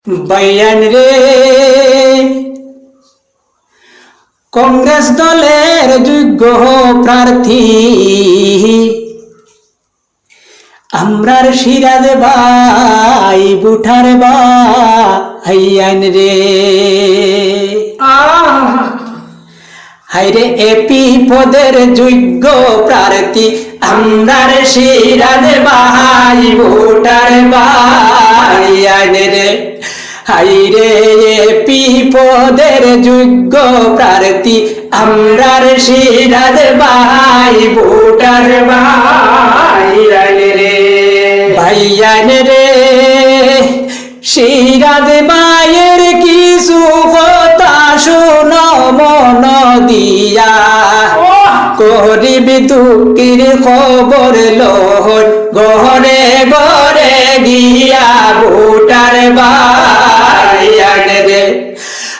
বাইয়ান রে কংগ্রেস দলের যোগ্য প্রার্থী আমরার সিরাজ ভাই বুঠার ভাইয়ান রে হাইরে এপি পদের যোগ্য প্রার্থী আমরার সিরাজ ভাই বুঠার ভাইয়ান রে হাইরে এপি পদের যোগ্য প্রার্থী আমরার সিরাজ ভাই বুঠার ভাইয়ান রে ভাইয়ান রে সিরাজ ভাইয়ের কিছু কথা শোনো মন দিয়া গরিব দুঃখীর খবর লহন ঘরে ঘরে গিয়া ভোটার ভাইয়ান রে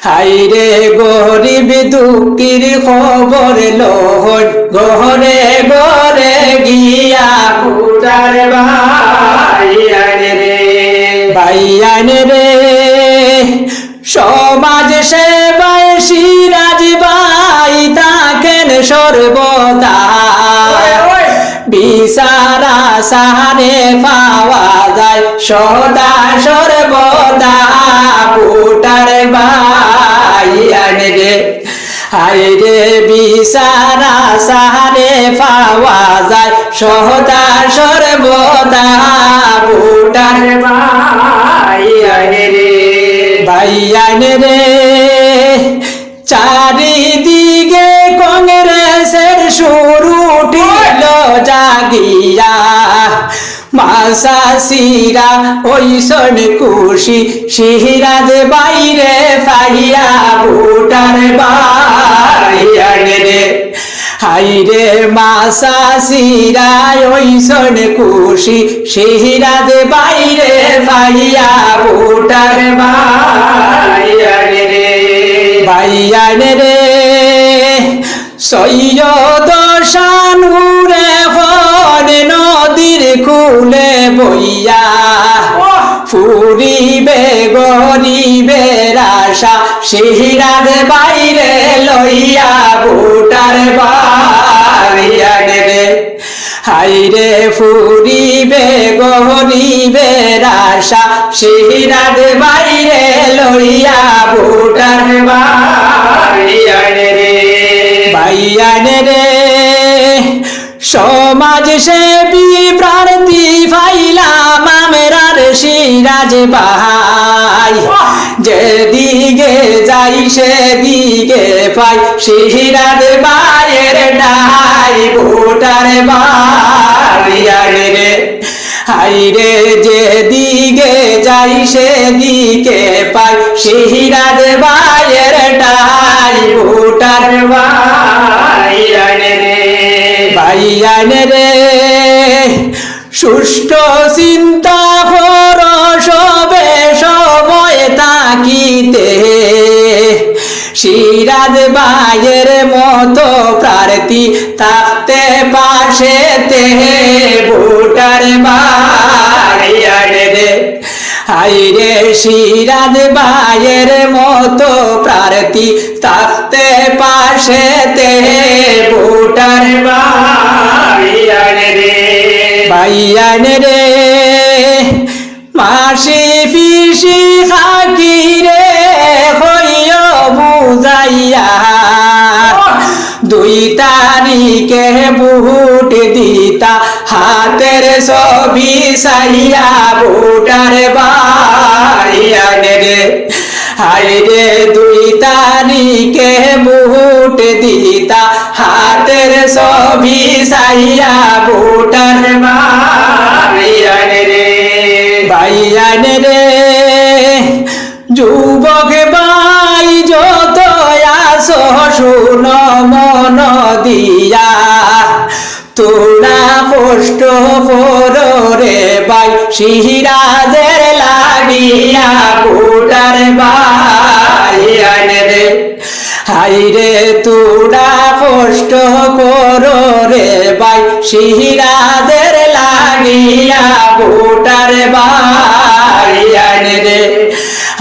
হাইরে গরিব দুঃখীর খবর লহন ঘরে ঘরে গিয়া ভোটার ভাইয়ান রে ভাইয়ান রে সমাজ সেবায় সিরাজ ভাই থাকেন সর্বদা বিচার আসানে পাওয়া যায় সদা সর্বদা ভোটার ভাইয়ান রে হাইরে বিচার আসানে পাওয়া যায় সদা সর্বদা ভোটার ভাইয়ান রে ভাইয়ান রে চারিদিকে কংগ্রেসের শুরু উঠিল জাগিয়া মাসা সিরা ওইসন খুশি সিরাজ বাইরে পাইয়া ভোটার ভাইয়ান রে হাইরে মাসা সিরা ওইসন খুশি সিরাজ বাইরে পাইয়া ভোটার ভাইয়ান রে ভাইয়ান রে সৈয়দ শানুরে হন নদীর কুলে বইয়া ফুরিবে গরিবের আশা সিরাজ বাইরে লইয়া ভোটার ভাইয়ান রে হাইরে ফুরিবে গরিবের আশা সিরাজ বাইরে লইয়া ভোটার ভাইয়ান রে ভাইয়ান রে সমাজ সেবী প্রার্থী পাইলাম আমরার সিরাজ ভাই যেদিকে যাই সেদিকে পাই সিরাজ ভাইয়ের ডাই ভোটার ভাইয়ান রে হাইরে যেদিকে যাই সেদিকে পাই সিরাজ ভাইয়ের ডাই ভোটার ভাইয়ান রে ভাইয়ান রে সুষ্ঠ চিন্তা কর সবে সময় তাকিতে সিরাজ ভাইয়ের মতো প্রার্থী থাকতে পাশেতে ভোটার ভাইয়ান রে হাইরে সিরাজ ভাইয়ের মতো প্রার্থী থাকতে পাশেতে ভোটার ভাইয়ান রে ভাইয়ান রে মাসি পিসি খাকি রে হইয় বুঝাইয়া 2 তারিখে ভোট দিতা হাতের ছবি চাইয়া ভোটার ভাইয়ান রে হাইরে 2 তারিখে ভোট দিতা হাতের ছবি চাইয়া ভোটার ভাইয়ান রে ভাইয়ান রে যুবক ভাই যত আসো শুনো মন দিয়া তোরা কষ্ট করো রে ভাই সিরাজের লাগিয়া ভোটার ভাইয়ান রে হাইরে তোরা কষ্ট করো রে ভাই সিরাজের লাগিয়া ভোটার ভাইয়ান রে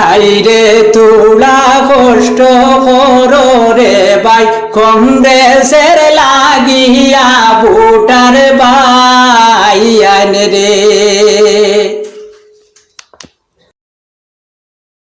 হাইরে তোরা কষ্ট করো রে ভাই কংগ্রেসের লাগিয়া ভোটার ভাইয়ান রে